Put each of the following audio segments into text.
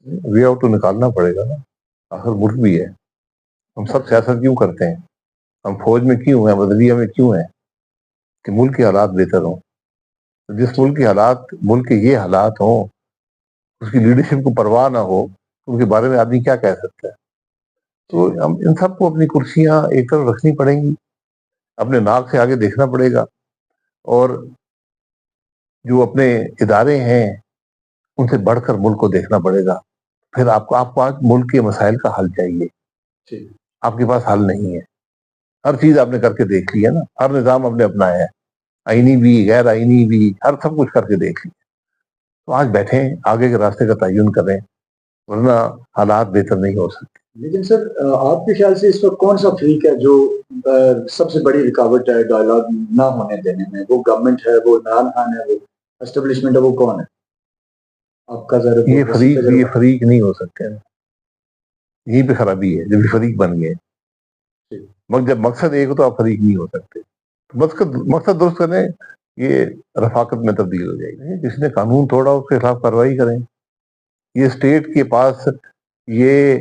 Way out تو نکالنا پڑے گا نا، آخر ملک بھی ہے. ہم سب سیاست کیوں کرتے ہیں؟ ہم فوج میں کیوں ہیں، عدلیہ میں کیوں ہیں؟ کہ ملک کے حالات بہتر ہوں. جس ملک کے حالات، ملک کے یہ حالات ہوں، اس کی لیڈرشپ کو پرواہ نہ ہو، ان کے بارے میں آدمی کیا کہہ سکتا ہے؟ تو ہم ان سب کو اپنی کرسیاں ایک طرف رکھنی پڑیں گی، اپنے ناک سے آگے دیکھنا پڑے گا، اور جو اپنے ادارے ہیں ان سے بڑھ کر ملک کو دیکھنا پڑے گا. پھر آپ کو آج ملک کے مسائل کا حل چاہیے. آپ کے پاس حل نہیں ہے. ہر چیز آپ نے کر کے دیکھ لی ہے نا، ہر نظام آپ نے اپنایا ہے، آئینی بھی غیر آئینی بھی، ہر سب کچھ کر کے دیکھ لی. تو آج بیٹھیں، آگے کے راستے کا تعین کریں، ورنہ حالات بہتر نہیں ہو سکتے. لیکن سر آپ کے خیال سے اس وقت کون سا فریق ہے جو سب سے بڑی رکاوٹ ہے ڈائلاگ نہ ہونے دینے میں؟ وہ گورنمنٹ ہے، وہ عمران خان ہے، وہ اسٹیبلشمنٹ ہے، وہ کون ہے آپ کا ذرا؟ یہ فریق نہیں ہو سکتے. یہیں پہ خرابی ہے، جب یہ فریق بن گئے. جب مقصد ایک ہو تو آپ فریق نہیں ہو سکتے. مقصد درست کریں، یہ رفاقت میں تبدیل ہو جائے گی. جس نے قانون توڑا اس کے خلاف کارروائی کریں. یہ اسٹیٹ کے پاس یہ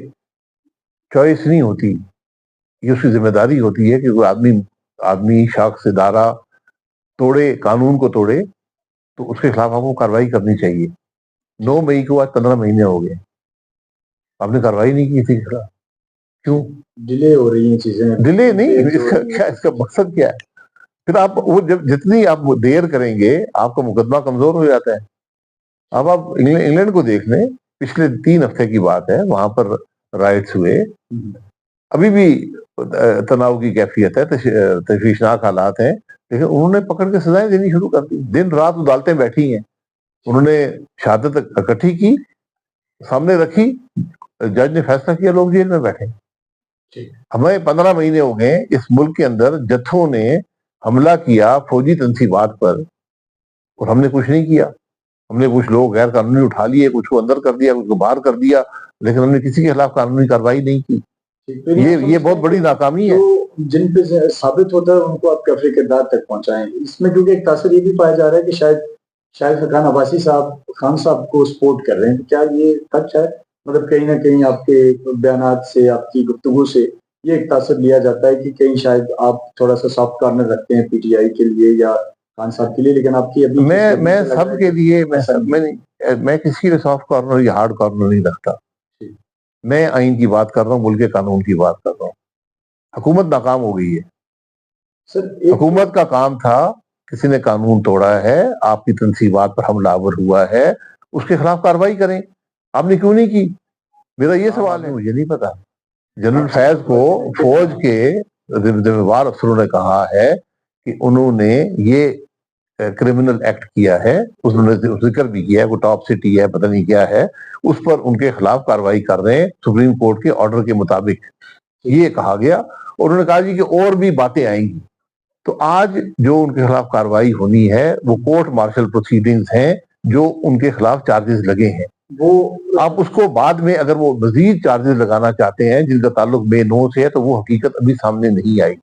چوائس نہیں ہوتی، یہ اس کی ذمہ داری ہوتی ہے کہ کوئی آدمی شخص ادارہ توڑے، قانون کو توڑے، تو اس کے خلاف آپ کو کارروائی کرنی چاہیے. 9 مئی کو آج 15 مہینے ہو گئے، آپ نے کارروائی نہیں کی تھی. کیوں ڈیلے ہو رہی ہیں چیزیں؟ ڈیلے نہیں، اس کا مقصد کیا ہے؟ پھر آپ وہ جتنی آپ دیر کریں گے آپ کا مقدمہ کمزور ہو جاتا ہے. اب آپ انگلینڈ کو دیکھ لیں، پچھلے 3 ہفتے کی بات ہے، وہاں پر رائٹس ہوئے، ابھی بھی تناؤ کی کیفیت ہے، تشویشناک حالات ہیں، لیکن انہوں نے پکڑ کے سزائیں دینی شروع کر دی. دن رات عدالتیں بیٹھی ہیں، انہوں نے شہادت اکٹھی کی، سامنے رکھی، جج نے فیصلہ کیا، لوگ جیل میں بیٹھے. ہمیں 15 مہینے ہو گئے اس ملک کے اندر جتھوں نے حملہ کیا فوجی تنصیبات پر، اور ہم نے کچھ نہیں کیا. ہم نے کچھ لوگ غیر قانونی اٹھا لیے، کچھ کو اندر کر دیا، کچھ کو باہر کر دیا، لیکن ہم نے کسی کے خلاف قانونی کارروائی نہیں کی. یہ بہت بڑی ناکامی ہے. جن پہ ثابت ہوتا ہے ان کو آپ کیفے کردار تک پہنچائیں. اس میں کیونکہ ایک تاثر یہ بھی پایا جا رہا ہے کہ شاید خان عباسی خان صاحب کو سپورٹ کر رہے ہیں. کیا یہ سچ ہے؟ مطلب کہیں نہ کہیں آپ کے بیانات سے، آپ کی گفتگو سے یہ ایک تاثر لیا جاتا ہے کہ کہیں شاید آپ تھوڑا سا سافٹ کارنر رکھتے ہیں پی ٹی آئی کے لیے یا خان صاحب کے لیے، لیکن آپ کی ابھی میں سب کے لیے، میں کسی کے سافٹ کارنر یا ہارڈ کارنر نہیں رکھتا. میں آئین کی بات کر رہا ہوں، ملک کے قانون کی بات کر رہا ہوں. حکومت ناکام ہو گئی ہے. حکومت کا کام تھا، کسی نے قانون توڑا ہے، آپ کی تنصیبات پر حملہ آور ہوا ہے، اس کے خلاف کارروائی کریں. آپ نے کیوں نہیں کی؟ میرا یہ سوال ہے. مجھے نہیں پتا. جنرل فیض کو فوج کے ذمہ دار افسروں نے کہا ہے کہ انہوں نے یہ کرمنل ایکٹ کیا ہے، انہوں نے ذکر بھی کیا ہے، کوئی ٹاپ سٹی ہے، پتہ نہیں کیا ہے، اس پر ان کے خلاف کارروائی کر رہے ہیں سپریم کورٹ کے آرڈر کے مطابق. یہ کہا گیا، اور انہوں نے کہا جی کہ اور بھی باتیں آئیں گی. تو آج جو ان کے خلاف کارروائی ہونی ہے وہ کورٹ مارشل پروسیڈنگز ہیں، جو ان کے خلاف چارجز لگے ہیں. وہ آپ اس کو بعد میں اگر وہ مزید چارجز لگانا چاہتے ہیں جن کا تعلق بے نو سے ہے، تو وہ حقیقت ابھی سامنے نہیں آئی.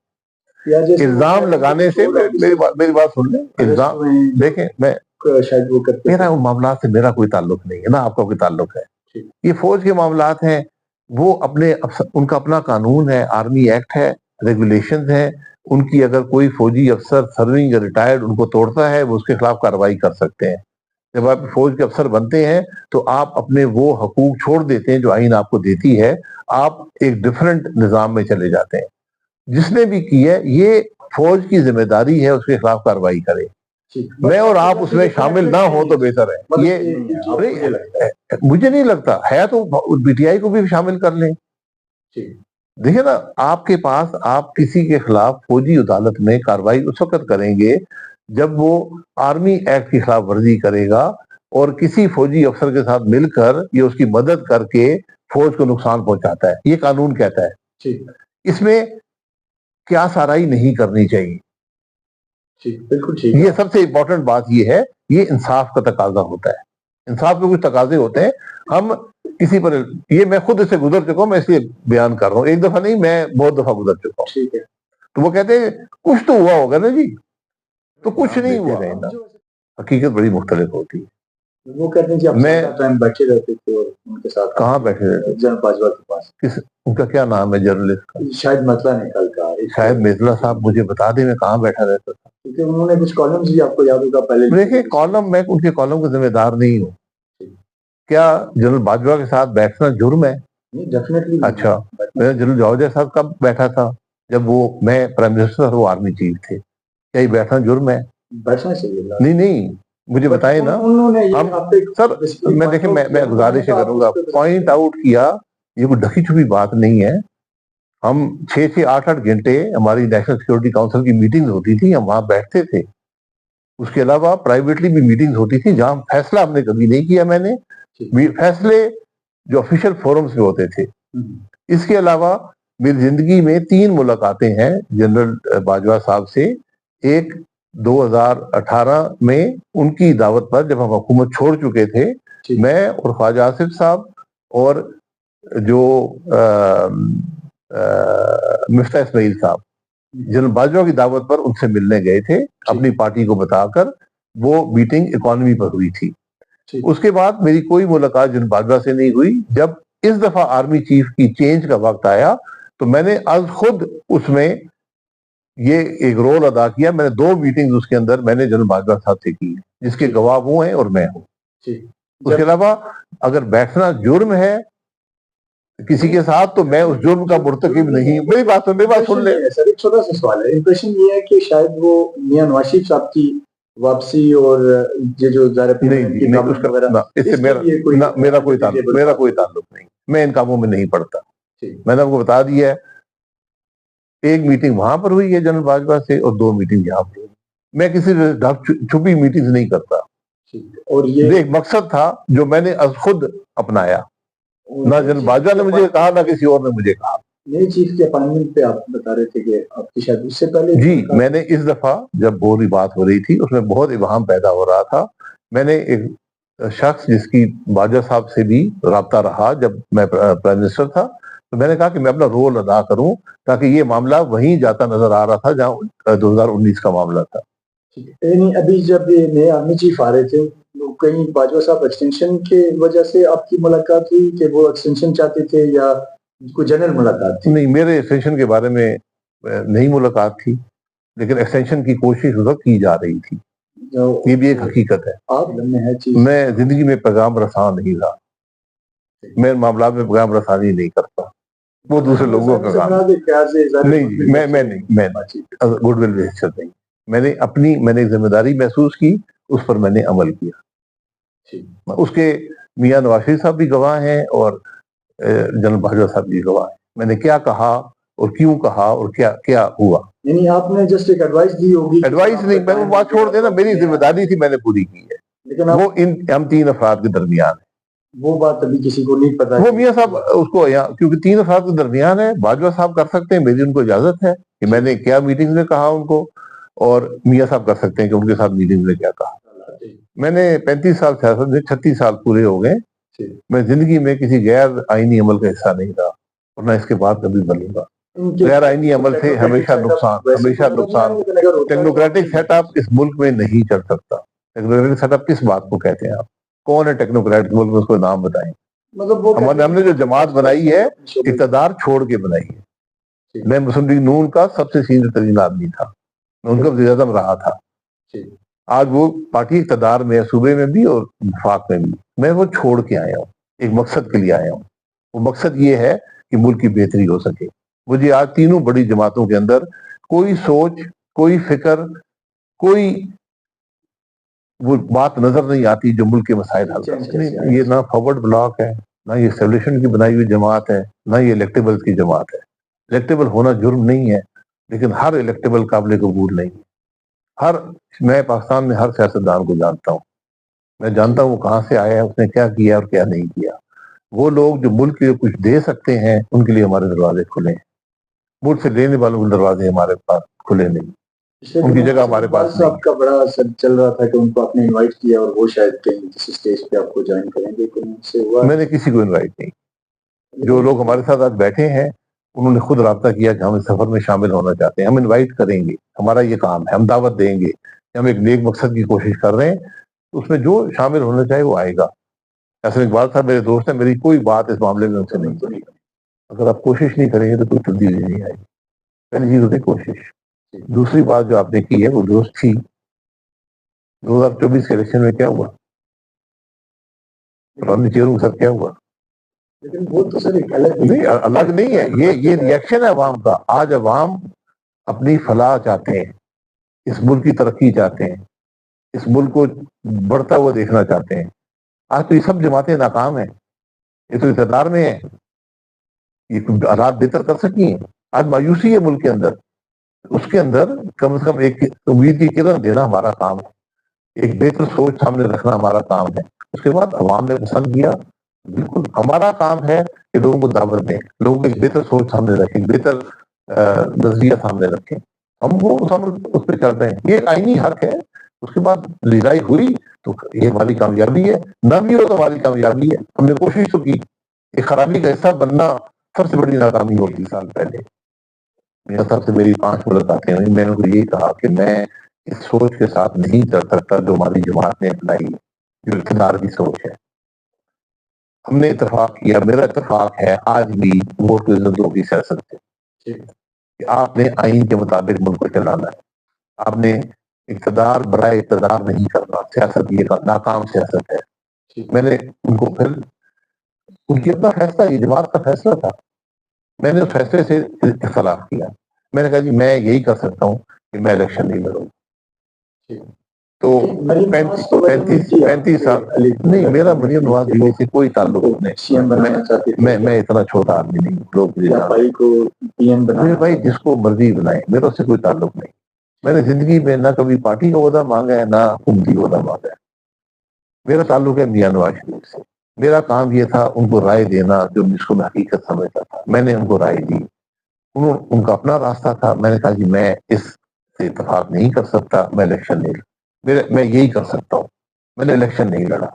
الزام لگانے سے میری بات سن لیں. الزام دیکھیں، میرا ان معاملات سے میرا کوئی تعلق نہیں ہے، نہ آپ کا کوئی تعلق ہے. یہ فوج کے معاملات ہیں، وہ ان کا اپنا قانون ہے، آرمی ایکٹ ہے، ریگولیشنز ہیں. ان کی اگر کوئی فوجی افسر سرونگ یا ریٹائرڈ ان کو توڑتا ہے، وہ اس کے خلاف کارروائی کر سکتے ہیں. جب آپ فوج کے افسر بنتے ہیں تو آپ اپنے وہ حقوق چھوڑ دیتے ہیں جو آئین آپ کو دیتی ہے، آپ ایک ڈیفرنٹ نظام میں چلے جاتے ہیں. جس نے بھی کی ہے، یہ فوج کی ذمہ داری ہے اس کے خلاف کارروائی کرے. میں اور آپ اس میں شامل نہ ہو تو بہتر ہے. یہ مجھے نہیں لگتا ہے، تو پی ٹی آئی کو بھی شامل کر لیں. دیکھیں نا، آپ کے پاس آپ کسی کے خلاف فوجی عدالت میں کارروائی اس وقت کریں گے جب وہ آرمی ایکٹ کی خلاف ورزی کرے گا، اور کسی فوجی افسر کے ساتھ مل کر یا اس کی مدد کر کے فوج کو نقصان پہنچاتا ہے. یہ قانون کہتا ہے. اس میں کیا سارائی نہیں کرنی چاہیے. بالکل یہ سب سے امپورٹنٹ بات یہ ہے، یہ انصاف کا تقاضا ہوتا ہے. انصاف کے کچھ تقاضے ہوتے ہیں. ہم کسی پر، یہ میں خود اس سے گزر چکا ہوں، میں اس لیے بیان کر رہا ہوں. ایک دفعہ نہیں، میں بہت دفعہ گزر چکا ہوں. تو وہ کہتے ہیں کچھ تو ہوا ہوگا نا جی، تو کچھ نہیں ہوا. حقیقت بڑی مختلف ہوتی ہے. وہ کہتے ہیں کہ آپ میں زیادہ ٹائم بیٹھے رہتے تھے اور ان کے ساتھ کہاں بیٹھے رہتے جنرل باجوہ کے پاس. ان کا کیا نام ہے جرنلسٹ کا؟ شاید مطلع نے کل کہا شاید مرزا صاحب مجھے بتا دیں میں کہاں بیٹھا رہتا تھا. کیونکہ انہوں نے کچھ کالمز بھی آپ کو یاد ہوگا پہلے دیکھیے کالم، میں ان کے کالم کا ذمہ دار نہیں ہوں. کیا جنرل باجوہ کے ساتھ بیٹھنا جرم ہے؟ ڈیفینیٹلی. اچھا، میں جنرل جوہر صاحب کب بیٹھا تھا؟ جب میں پرائم منسٹر اور وہ آرمی چیف تھے. کیا یہ بیٹھنا جرم ہے؟ بیٹھنا چاہیے. نہیں مجھے بتائیں نا. ہم سر میں دیکھیں میں گزارش کروں گا، پوائنٹ آؤٹ کیا یہ کوئی ڈھکی چھپی بات نہیں ہے. ہم 6-8 گھنٹے ہماری نیشنل سیکورٹی کاؤنسل کی میٹنگ ہوتی تھی، ہم وہاں بیٹھتے تھے. اس کے علاوہ پرائیویٹلی بھی میٹنگ ہوتی تھی جہاں فیصلہ ہم نے کبھی نہیں کیا. میں نے فیصلے جو آفیشیل فورمز میں ہوتے تھے. اس کے علاوہ میری زندگی میں 3 ملاقاتیں ہیں جنرل باجوہ صاحب سے. ایک 2018 میں ان کی دعوت پر جب ہم حکومت چھوڑ چکے تھے، میں اور خواجہ آصف صاحب اور جو مفتاح اسماعیل صاحب جنرل باجوہ کی دعوت پر ان سے ملنے گئے تھے. اپنی پارٹی کو بتا کر وہ میٹنگ اکانومی پر ہوئی تھی. اس کے بعد میری کوئی ملاقات جنرل باجوہ سے نہیں ہوئی. جب اس دفعہ آرمی چیف کی چینج کا وقت آیا تو میں نے از خود اس میں یہ ایک رول ادا کیا. میں نے 2 میٹنگ اس کے اندر میں نے جنرل باجوہ صاحب سے کی، جس کے گواہ وہ ہیں اور میں ہوں. اس کے علاوہ اگر بیٹھنا جرم ہے کسی کے ساتھ تو میں اس جرم کا مرتکب نہیں. میری بات سن لیں. سر ایک چھوٹا سا سوال ہے. امپریشن یہ ہے کہ شاید وہ میاں نواز شریف صاحب کی واپسی اور یہ جو اس سے میرا کوئی تعلق نہیں. میں ان کاموں میں نہیں پڑتا. میں نے آپ کو بتا دیا ہے، ایک میٹنگ وہاں پر ہوئی ہے جنرل باجوہ سے اور 2 میٹنگ یہاں پر ہوئی. میں کسی چھپی میٹنگ نہیں کرتا. اور یہ ایک مقصد تھا جو میں نے از خود اپنایا. نہ جنرل باجوہ نے مجھے کہا نہ کسی اور نے مجھے کہا. نئے چیف کے اپائنٹمنٹ پہ آپ بتا رہے تھے کہ آپ کی شاید اس سے پہلے جی میں نے اس دفعہ جب وہ بات ہو رہی تھی اس میں بہت ابہام پیدا ہو رہا تھا. میں نے ایک شخص جس کی باجوہ صاحب سے بھی رابطہ رہا جب میں پرائم منسٹر تھا، تو میں نے کہا کہ میں اپنا رول ادا کروں تاکہ یہ معاملہ وہیں جاتا نظر آ رہا تھا جہاں 2019 کا معاملہ تھا. ابھی جب یہ نئے آرمی چیف آ رہے تھے کہیں باجوہ صاحب ایکسٹینشن کے وجہ سے آپ کی ملاقات ہوئی کہ وہ ایکسٹینشن چاہتے تھے یا کوئی جنرل ملاقات تھی؟ نہیں، میرے ایکسٹینشن کے بارے میں نہیں ملاقات تھی، لیکن ایکسٹینشن کی کوشش اس وقت کی جا رہی تھی. یہ بھی ایک حقیقت ہے. میں زندگی میں پیغام رساں نہیں رہا. میں معاملات میں پیغام رسانی نہیں کرتا. وہ دوسرے لوگوں کا کام نہیں. میں گڈ ول ویسچر نہیں. میں نے ذمہ داری محسوس کی، اس پر میں نے عمل کیا. اس کے میاں نواز شریف صاحب بھی گواہ ہیں اور جنرل باجوہ صاحب بھی گواہ ہیں. میں نے کیا کہا اور کیوں کہا اور کیا ہوا. یعنی آپ نے جسٹ ایک ایڈوائس دی ہوگی؟ ایڈوائس نہیں، میں وہ بات چھوڑ دینا. میری ذمہ داری تھی، میں نے پوری کی ہے. لیکن وہ ہم 3 افراد کے درمیان ہے. وہ بات ابھی کسی کو نہیں پتا. وہ میاں صاحب اس کو کیونکہ 3 افراد کے درمیان ہے. باجوہ صاحب کر سکتے ہیں، میری ان کو اجازت ہے کہ میں نے کیا میٹنگ میں کہا ان کو، اور میاں صاحب کر سکتے ہیں کہ ان کے ساتھ میٹنگ میں کیا کہا. میں نے 35 سال سیاست میں 36 سال پورے ہو گئے. میں زندگی میں کسی غیر آئینی عمل کا حصہ نہیں رہا اور نہ اس کے بعد کبھی بنوں گا. غیر آئینی عمل سے ہمیشہ نقصان. ٹیکنوکریٹک سیٹ اپ اس ملک میں نہیں چل سکتا. ٹیکنوکریٹک سیٹ اپ کس بات کو کہتے ہیں آپ؟ کون ہے ٹیکنوکریٹ ملک میں؟ اس کو نام بتائیں. ہم نے جو جماعت بنائی ہے اقتدار چھوڑ کے بنائی ہے. میں مسلم لیگ نون کا سب سے سینئر ترین آدمی تھا. میں ان کا وزیر اعظم رہا تھا. آج وہ پارٹی اقتدار میں ہے، صوبے میں بھی اور وفاق میں بھی. میں وہ چھوڑ کے آیا ہوں، ایک مقصد کے لیے آیا ہوں. وہ مقصد یہ ہے کہ ملک کی بہتری ہو سکے. مجھے آج تینوں بڑی جماعتوں کے اندر کوئی سوچ، کوئی فکر، کوئی وہ بات نظر نہیں آتی جو ملک کے مسائل حل کر سکے. یہ نہ فارورڈ بلاک ہے، نہ یہ اسٹیبلشمنٹ کی بنائی ہوئی جماعت ہے، نہ یہ الیکٹیبل کی جماعت ہے. الیکٹیبل ہونا جرم نہیں ہے، لیکن ہر الیکٹیبل قابل قبول نہیں. میں پاکستان میں ہر سیاستدان کو جانتا ہوں. میں جانتا ہوں وہ کہاں سے آیا ہے، اس نے کیا کیا اور کیا نہیں کیا. وہ لوگ جو ملک کے لیے کچھ دے سکتے ہیں ان کے لیے ہمارے دروازے کھلے ہیں. ملک سے لینے والوں کے دروازے ہمارے پاس کھلے نہیں. ان کی جگہ ہمارے پاس نہیں. آپ کا بڑا اثر چل رہا تھا کہ ان کو آپ نے انوائٹ کیا اور وہ شاید کہیں کسی سٹیج پہ آپ کو جوائن کریں گے. میں نے کسی کو انوائٹ نہیں. جو لوگ ہمارے ساتھ آج بیٹھے ہیں انہوں نے خود رابطہ کیا کہ ہم اس سفر میں شامل ہونا چاہتے ہیں. ہم انوائٹ کریں گے، ہمارا یہ کام ہے. ہم دعوت دیں گے. ہم ایک نیک مقصد کی کوشش کر رہے ہیں. اس میں جو شامل ہونا چاہے وہ آئے گا. حسن اقبال صاحب میرے دوست ہیں, میری کوئی بات اس معاملے میں ان سے نہیں بنی. اگر آپ کوشش نہیں کریں گے تو کوئی تبدیلی نہیں آئے گی. پہلی چیز ہوتی ہے کوشش. دوسری بات جو آپ نے کی ہے وہ درست تھی. 2024 کے الیکشن میں کیا ہوا, پرانی چیئروں کے ساتھ کیا ہوا؟ لیکن وہ تو سر ایک الگ نہیں, الگ نہیں ہے, یہ ریئیکشن ہے عوام کا. آج عوام اپنی فلاح چاہتے ہیں, اس ملک کی ترقی چاہتے ہیں, اس ملک کو بڑھتا ہوا دیکھنا چاہتے ہیں. آج تو یہ سب جماعتیں ناکام ہیں, یہ تو اقتدار میں ہے, یہ حالات بہتر کر سکی ہیں. آج مایوسی ہے ملک کے اندر, اس کے اندر کم از کم ایک امید کی کرن دینا ہمارا کام ہے, ایک بہتر سوچ سامنے رکھنا ہمارا کام ہے. اس کے بعد عوام نے پسند کیا, بالکل ہمارا کام ہے کہ لوگوں کو دعوت دیں, لوگوں کو ایک بہتر سوچ سامنے رکھیں, بہتر نظریہ سامنے رکھیں. ہم وہ اس پہ چل رہے ہیں, یہ ایک آئینی حق ہے. اس کے بعد لڑائی ہوئی تو یہ ہماری کامیابی ہے, نہ بھی ہو تو ہماری کامیابی ہے. ہم نے کوشش تو کی. ایک خرابی کا حصہ بننا سب سے بڑی ناکامی ہوگی. سال پہلے میرے سب سے میری 5 ملاقاتیں ہوئی, میں نے ان کو یہی کہا کہ میں اس سوچ کے ساتھ نہیں چل سکتا جو ہماری جماعت نے اپنائی, جو اقتدار کی سوچ ہے. ہم نے اتفاق کیا, میرا اتفاق ہے آج بھی ووٹ کی عزتوں کی سیاست سے, کہ آپ نے آئین کے مطابق ملک کو چلانا ہے. آپ نے اقتدار برائے اقتدار نہیں کرنا, سیاست یہ ناکام سیاست ہے. میں نے ان کو پھر ان کی اپنا فیصلہ, یہ جماعت کا فیصلہ تھا, میں نے اس فیصلے سے اختلاف کیا. میں نے کہا جی میں یہی کر سکتا ہوں کہ میں الیکشن نہیں لڑوں. تو 35 سال نہیں, میرا مریم نواز بیوی سے کوئی تعلق نہیں. میں اتنا چھوٹا آدمی نہیں, لوگ میرے بھائی جس کو مرضی بنائے, میرا اس سے کوئی تعلق نہیں. میں نے زندگی میں نہ کبھی پارٹی کا عہدہ مانگا ہے, نہ حکومتی عہدہ مانگا ہے. میرا تعلق ہے میاں نواز شریف سے. میرا کام یہ تھا ان کو رائے دینا جو جس کو میں حقیقت سمجھتا تھا. میں نے ان کو رائے دی, ان کا اپنا راستہ تھا. میں نے کہا جی میں اس سے اتفاق نہیں کر سکتا, میں الیکشن نہیں, میں یہی کر سکتا ہوں. میں نے الیکشن نہیں لڑا,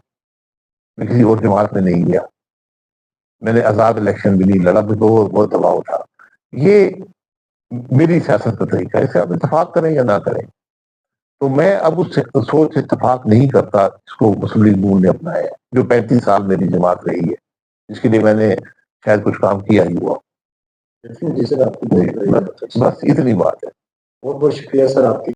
میں کسی اور جماعت میں نہیں گیا, میں نے آزاد الیکشن بھی نہیں لڑا, بہت دباؤ تھا. یہ میری سیاست کا طریقہ ہے, اسے آپ اتفاق کریں یا نہ کریں. تو میں اب اس سوچ سے اتفاق نہیں کرتا جس کو مسلم لیگ نون نے اپنایا, جو 35 سال میری جماعت رہی ہے, جس کے لیے میں نے شاید کچھ کام کیا ہی ہوا. بس اتنی بات ہے. بہت بہت شکریہ سر آپ کی.